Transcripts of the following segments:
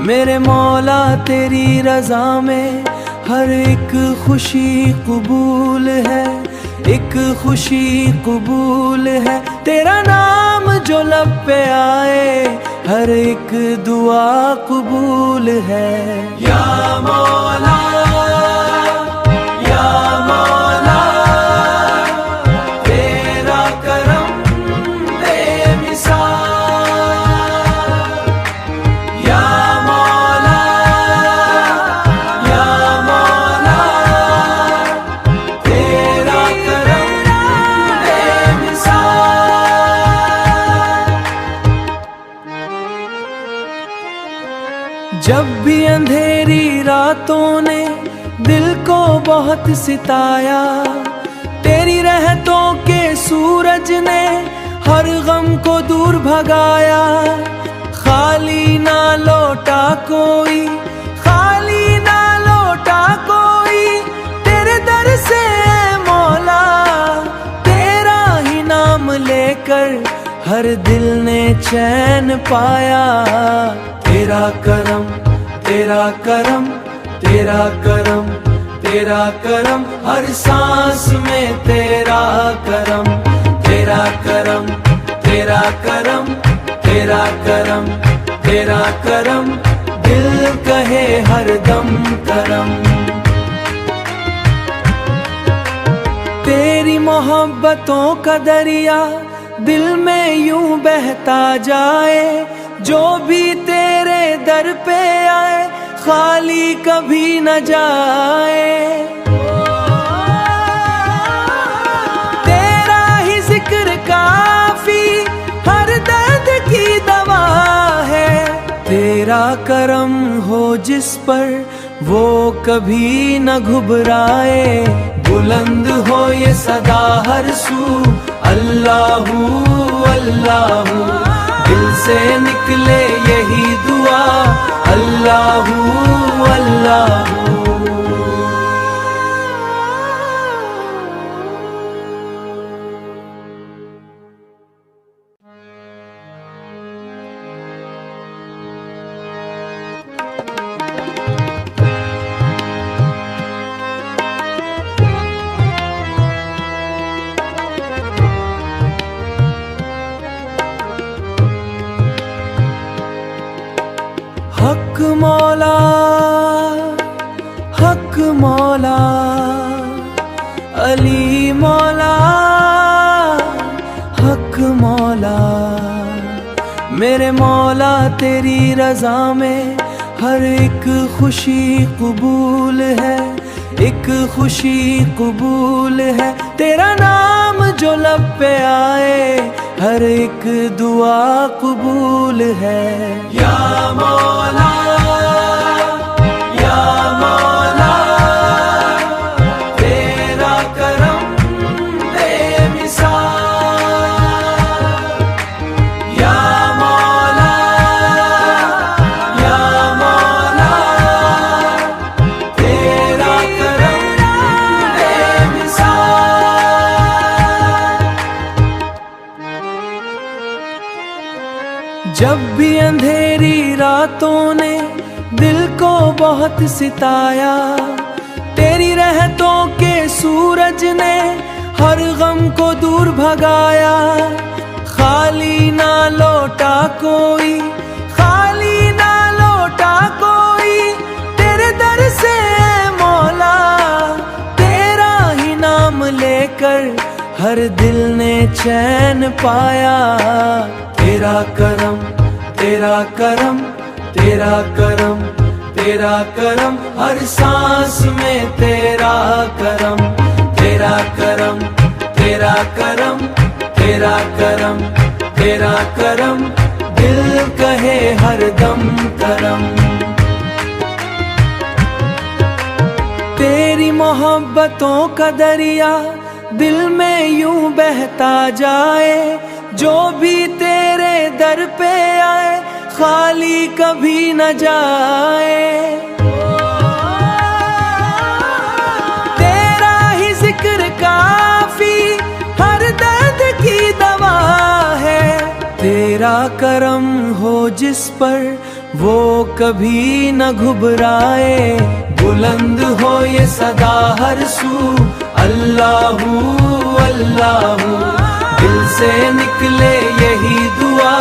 मेरे मौला तेरी रजा में हर एक खुशी कबूल है, एक खुशी कबूल है। तेरा नाम जो लब पे आए हर एक दुआ कबूल है। या मौला या मौला तेरा करम बेमिसाल। या मौला या मौला तेरा करम बेमिसाल। जब भी अंधेरी रातों ने दिल को बहुत सिताया, तेरी रहमतों के सूरज ने हर गम को दूर भगाया। खाली ना लौटा कोई, खाली ना लौटा कोई तेरे दर से मौला। तेरा ही नाम लेकर हर दिल ने चैन पाया। तेरा करम तेरा करम तेरा करम तेरा करम, हर सांस में तेरा करम। तेरा करम तेरा करम तेरा करम तेरा करम, दिल कहे हर दम करम। तेरी मोहब्बतों का दरिया दिल में यूं बहता जाए, जो भी तेरे दर पे आए खाली कभी न जाए। तेरा ही जिक्र काफी हर दर्द की दवा है। तेरा करम हो जिस पर वो कभी न घुबराए। बुलंद हो ये सदा हर सू अल्लाहू अल्लाहू, दिल से निकले यही दुआ अल्लाहू अल्लाहू। हक मौला हक मौला अली मौला हक मौला। मेरे मौला तेरी रजा में हर एक खुशी कबूल है, एक खुशी कबूल है। तेरा नाम जो लब पे आए हर एक दुआ कबूल है। या मौला या मौला तेरा करम बेमिसाल। या मौला या मौला तेरा करम बेमिसाल। जब भी अंधेरी रातों ने दिल को बहुत सिताया, तेरी रहमतों के सूरज ने हर गम को दूर भगाया। खाली ना लौटा कोई, खाली ना लौटा कोई तेरे दर से मौला। तेरा ही नाम लेकर हर दिल ने चैन पाया। तेरा करम तेरा करम तेरा करम तेरा करम, हर सांस में तेरा करम। तेरा करम तेरा करम तेरा करम तेरा करम, दिल कहे हर दम करम। तेरी मोहब्बतों का दरिया दिल में यूं बहता जाए, जो भी तेरे दर पे आए खाली कभी न जाए। तेरा ही जिक्र काफी हर दर्द की दवा है। तेरा तेरा करम हो जिस पर वो कभी न घुबराए। बुलंद हो ये सदा हर सू अल्लाहू अल्लाहू, दिल से निकले यही दुआ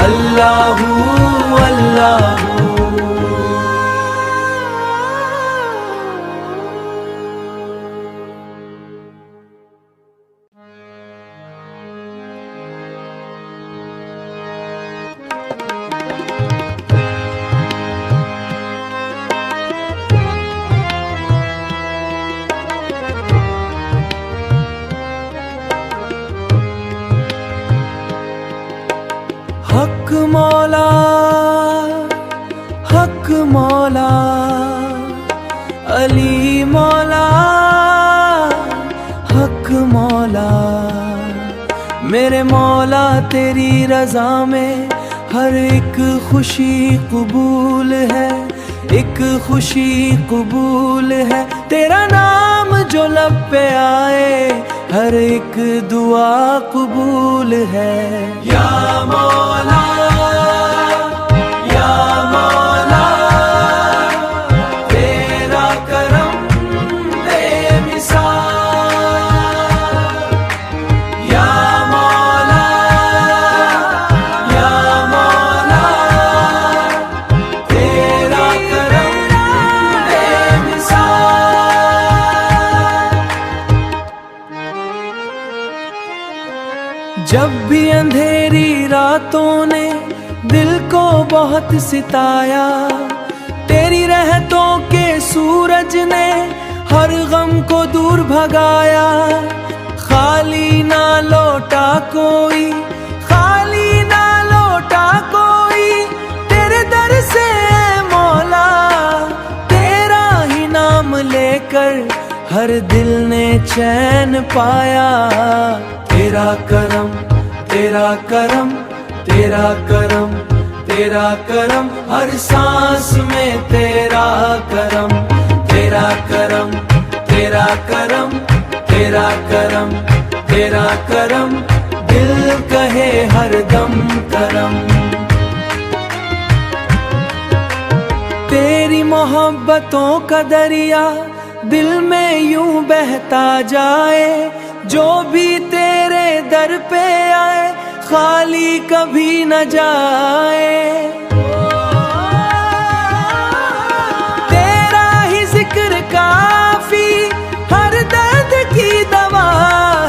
अल्लाहू अल्लाहू। हक मौला हक मौला, अली मौला हक मौला। मेरे मौला तेरी रजा में हर एक खुशी कबूल है, एक खुशी कबूल है। तेरा नाम जो लब पे आए हर एक दुआ कबूल है। या मौला या मौला, तेरा करम बेमिसाल। या मौला या मौला, तेरा करम बेमिसाल। जब भी अंधेरी रातों ने दिल को बहुत सिताया, तेरी रहमतों के सूरज ने हर गम को दूर भगाया। खाली ना लौटा कोई, खाली ना लौटा कोई, तेरे दर से मौला। तेरा ही नाम लेकर हर दिल ने चैन पाया। तेरा करम तेरा करम तेरा करम तेरा करम, हर सांस में तेरा करम। तेरा करम तेरा करम तेरा करम तेरा करम, दिल कहे हर दम करम। तेरी मोहब्बतों का दरिया दिल में यूं बहता जाए। जो भी तेरे दर पे आए खाली कभी न जाए। तेरा ही जिक्र काफी हर दर्द की दवा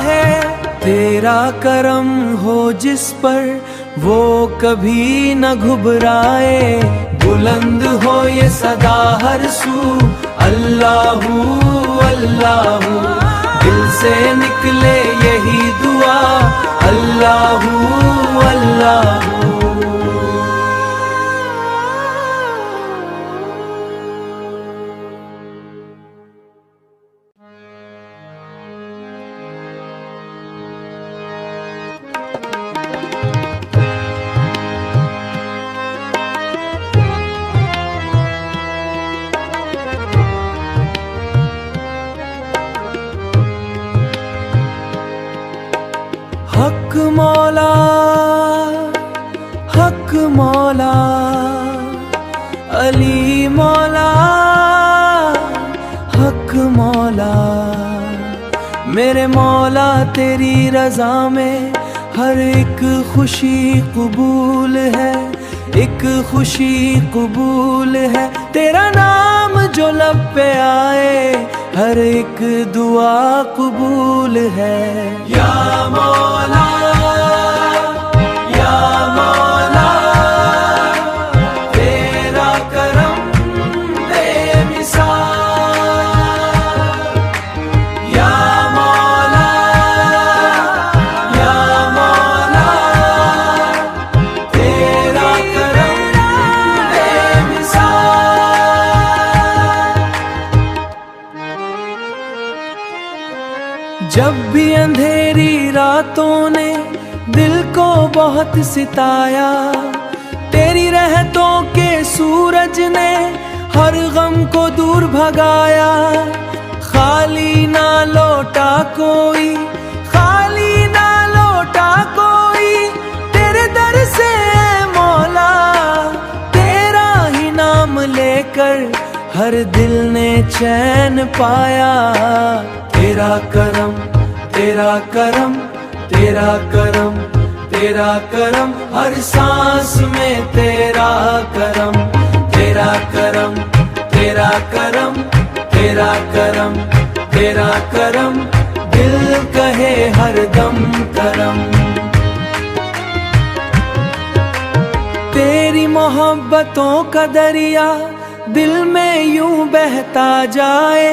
है। तेरा करम हो जिस पर वो कभी न घुबराए। बुलंद हो ये सदा हर सू अल्लाहू अल्लाहू, दिल से निकले यही दुआ अल्लाहू अल्लाहू। हक मौला हक मौला, अली मौला हक मौला। मेरे मौला तेरी रजा में हर एक खुशी कबूल है, एक खुशी कबूल है। तेरा नाम जो लब पे आए हर एक दुआ कबूल है। या मौला या मौला, तेरा करम बेमिसाल। या मौला या मौला, तेरा करम बेमिसाल। जब भी अंधेरी रातों ने दिल को बहुत सिताया, तेरी रहमतों के सूरज ने हर गम को दूर भगाया। खाली ना लौटा कोई, खाली ना लौटा कोई, तेरे दर से मौला, तेरा ही नाम लेकर हर दिल ने चैन पाया। तेरा करम, तेरा करम, तेरा करम, तेरा करम, हर सांस में तेरा करम। तेरा करम, तेरा करम, तेरा करम, तेरा करम, दिल कहे हर दम करम। तेरी मोहब्बतों का दरिया दिल में यूं बहता जाए,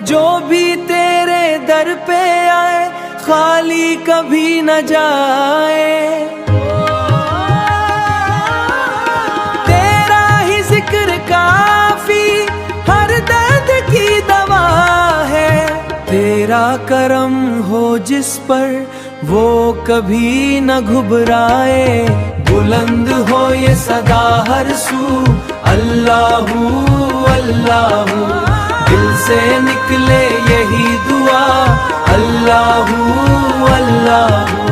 जो भी तेरे दर पे आए खाली कभी न जाए। तेरा ही जिक्र काफी हर दर्द की दवा है। तेरा करम हो जिस पर वो कभी न घुबराए। बुलंद हो ये सदा हर सू अल्लाहू अल्लाहू, दिल से निकले यही दुआ अल्लाहू अल्लाहू।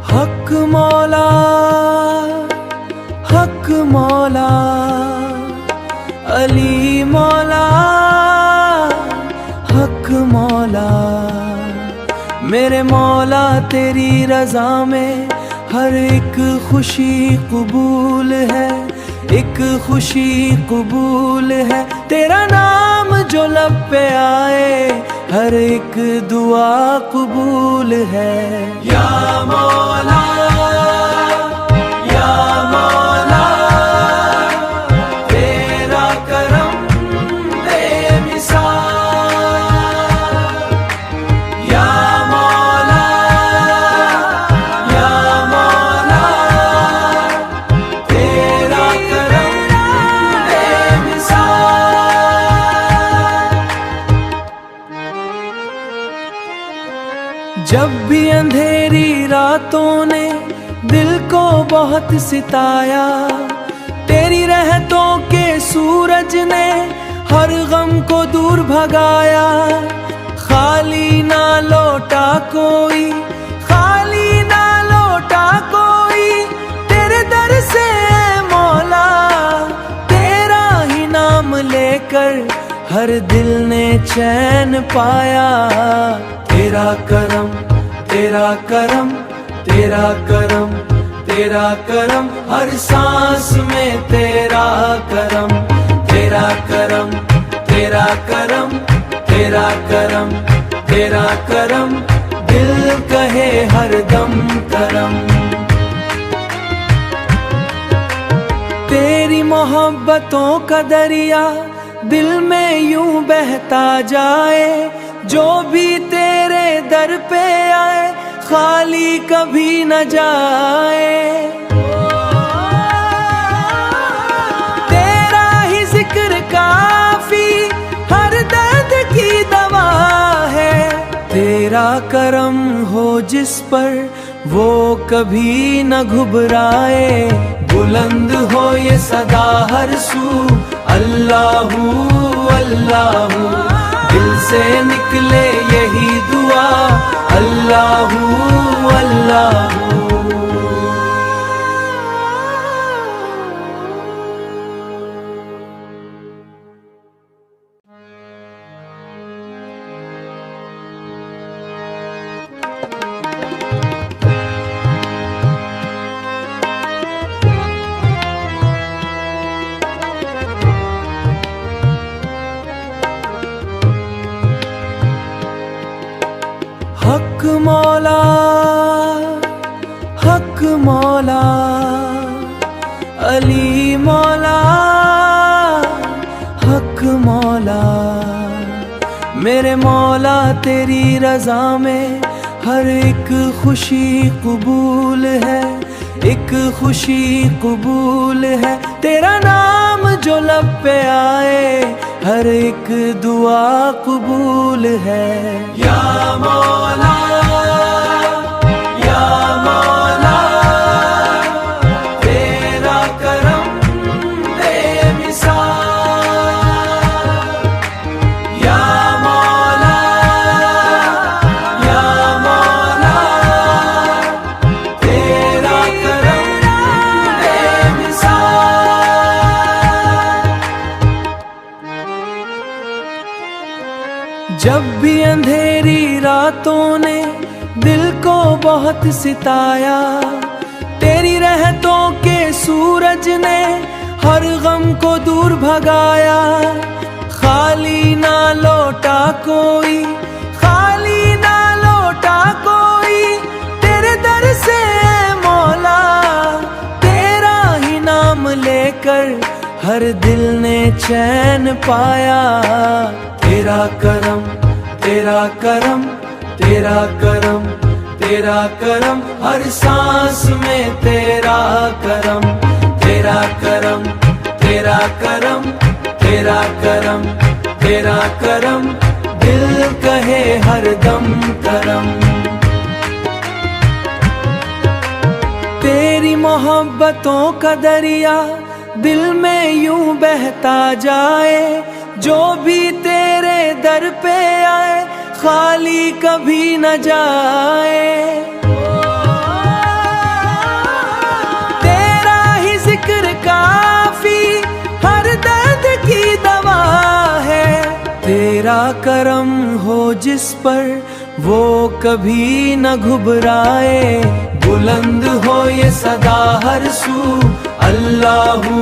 हक मौला, हक मौला, अली मौला, हक मौला। मेरे मौला तेरी रजा में हर एक खुशी कबूल है, एक खुशी कबूल है। तेरा नाम जो लब पे आए हर एक दुआ कबूल है। या मौला, या मौला, तेरा करम बेमिसाल। या मौला, या मौला, तेरा करम बेमिसाल। जब भी अंधेरी रातों ने दिल को बहुत सिताया, तेरी रहमतों के सूरज ने हर गम को दूर भगाया। खाली ना लौटा कोई, खाली ना लौटा कोई, तेरे दर से मौला, तेरा ही नाम लेकर हर दिल ने चैन पाया। तेरा करम, तेरा करम, तेरा करम, तेरा करम, हर सांस में तेरा करम। तेरा करम, तेरा करम, तेरा करम, तेरा करम, दिल कहे हर दम करम। तेरी मोहब्बतों का दरिया दिल में यूं बहता जाए, जो भी तेरे दर पे आए खाली कभी न जाए। तेरा ही जिक्र काफी हर दर्द की दवा है। तेरा करम हो जिस पर वो कभी न घुबराए। बुलंद हो ये सदा हर सू अल्लाहू अल्लाहू, दिल से निकले यही दुआ अल्लाहू अल्लाहू। हक मौला, हक मौला, अली मौला, हक मौला। मेरे मौला तेरी रजा में हर एक खुशी कबूल है, एक खुशी कबूल है। तेरा नाम नाम जो लब पे आए हर एक दुआ कबूल है। या मौला या मौला तेरा करम बेमिसाल। या मौला या मौला तेरा करम बेमिसाल। जब भी अंधेरी रातों ने दिल को बहुत सिताया, तेरी रहमतों के सूरज ने हर गम को दूर भगाया। खाली ना लौटा कोई, खाली ना लौटा कोई तेरे दर से मौला। तेरा ही नाम लेकर हर दिल ने चैन पाया। तेरा करम तेरा करम तेरा करम तेरा करम हर सांस में तेरा करम। तेरा करम तेरा करम तेरा करम तेरा करम दिल कहे हर दम करम। तेरी मोहब्बतों का दरिया दिल में यूं बहता जाए, जो भी तेरे दर पे आए खाली कभी न जाए। तेरा ही जिक्र काफी हर दर्द की दवा है। तेरा करम हो जिस पर वो कभी न घुबराए। बुलंद हो ये सदा हर सू अल्लाहू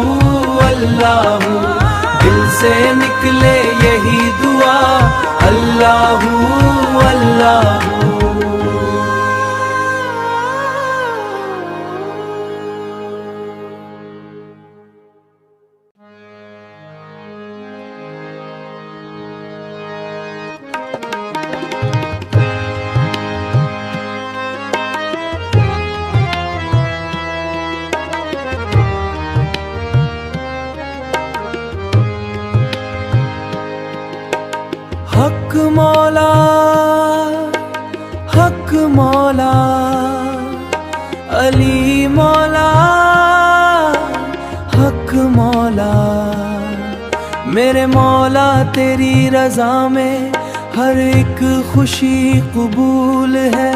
अल्लाहू। दिल से निकले यही दुआ अल्लाहू अल्लाहू। हक मौला हक मौला अली मौला हक मौला। मेरे मौला तेरी रजा में हर एक खुशी कबूल है,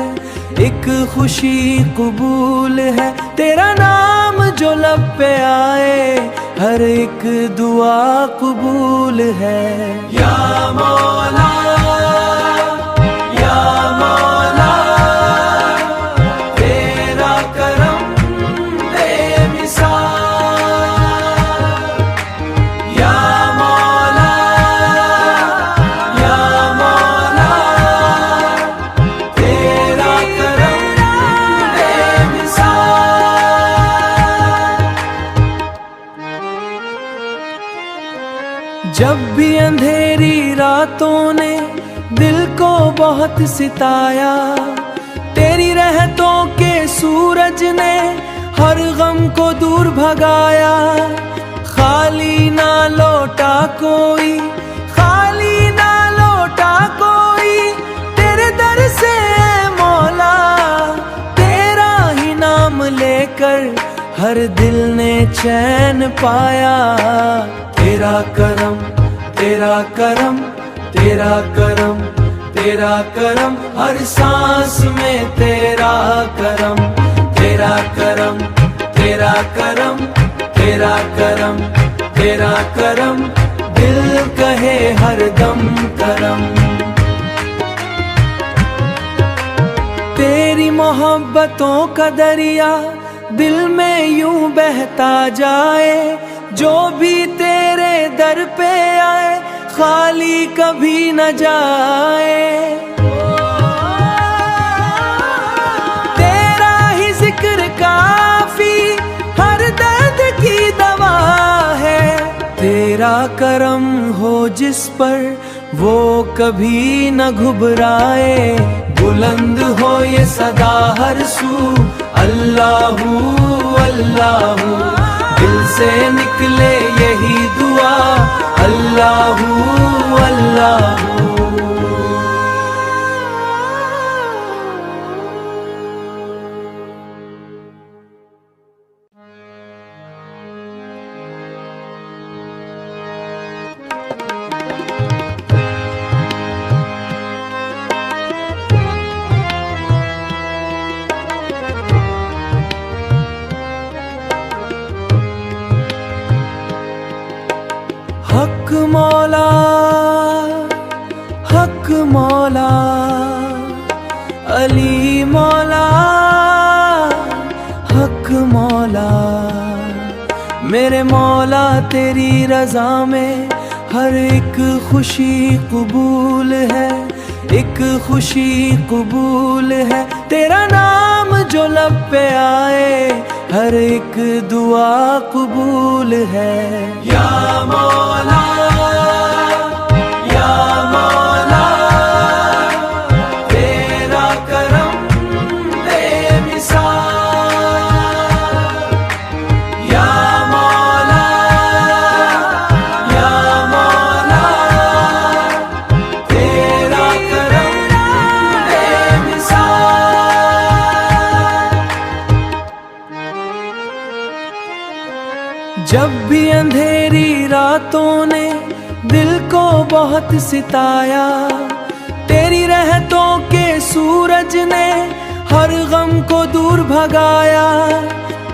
एक खुशी कबूल है। तेरा नाम जो लब पे आए हर एक दुआ कबूल है। या मौला या मौला तेरा करम बेमिसाल। या मौला या मौला तेरा करम बेमिसाल। जब भी अंधेरी रातों ने दिल को बहुत सिताया, तेरी रहमतों के सूरज ने हर गम को दूर भगाया। खाली ना लौटा कोई, खाली ना लौटा कोई तेरे दर से मौला। तेरा ही नाम लेकर हर दिल ने चैन पाया। तेरा करम तेरा करम तेरा करम तेरा करम हर सांस में तेरा करम। तेरा करम तेरा करम तेरा करम तेरा करम दिल कहे हर दम करम। तेरी मोहब्बतों का दरिया दिल में यूं बहता जाए, जो भी तेरे दर पे आए खाली कभी न जाए। तेरा ही जिक्र काफी हर दर्द की दवा है। तेरा करम हो जिस पर वो कभी न घुबराए। बुलंद हो ये सदा हर सू अल्लाहू अल्लाहू। दिल से से निकले यही दुआ, अल्लाहू अल्लाहू। हक मौला, हक मौला, अली मौला, हक मौला। मेरे मौला तेरी रज़ा में हर एक खुशी कबूल है, एक खुशी कबूल है। तेरा नाम जो लब पे आए हर एक दुआ कबूल है। या मौला, या मौला, तेरा करम बेमिसाल। या मौला, या मौला, तेरा करम बेमिसाल। जब भी अंधेरी रातों ने दिल को बहुत सिताया, तेरी रहमतों के सूरज ने हर गम को दूर भगाया।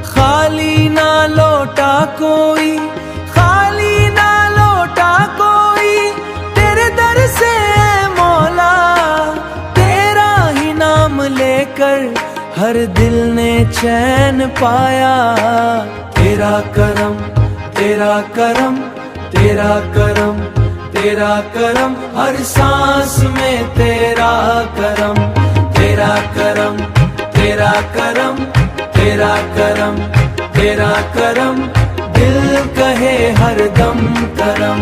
खाली ना लौटा कोई, खाली ना लौटा कोई, तेरे दर से मौला। तेरा ही नाम लेकर हर दिल ने चैन पाया। तेरा करम, तेरा करम, तेरा करम, तेरा करम, हर सांस में तेरा करम। तेरा करम, तेरा करम, तेरा करम, तेरा करम, दिल कहे हर दम करम।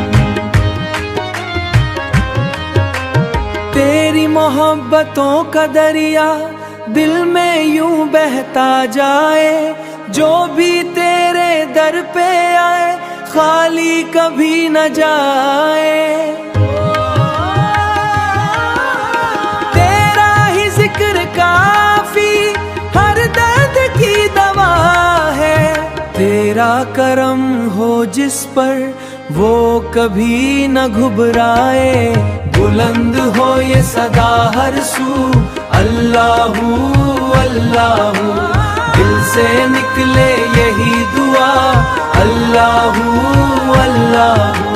तेरी मोहब्बतों का दरिया दिल में यूं बहता जाए, जो भी तेरे दर पे आए खाली कभी न जाए। तेरा ही जिक्र काफी हर दर्द की दवा है। तेरा करम हो जिस पर वो कभी न घुबराए। बुलंद हो ये सदा हर सू, अल्लाहू अल्लाहू। दिल से निकले यही दुआ, अल्लाहू अल्लाहू।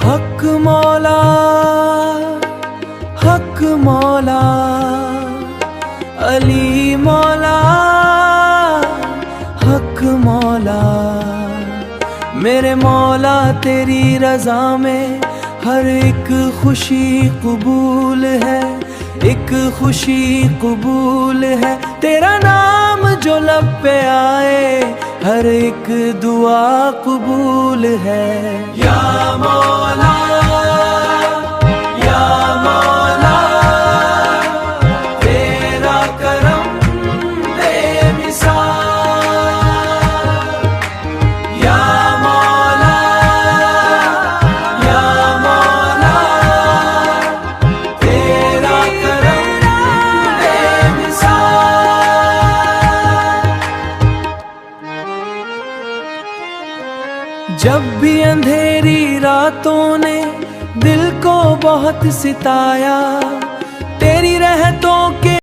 हक मौला, हक मौला, अली मौला, हक मौला। मेरे मौला तेरी रज़ा में हर एक खुशी कबूल है, एक खुशी कबूल है। तेरा नाम जो लब पे आए हर एक दुआ कबूल है। या मौला, या मौला, तेरा करम बेमिसाल। या मौला, या मौला, तेरा करम बेमिसाल। जब भी अंधेरी रातों ने दिल को बहुत सिताया, तेरी रहमतों के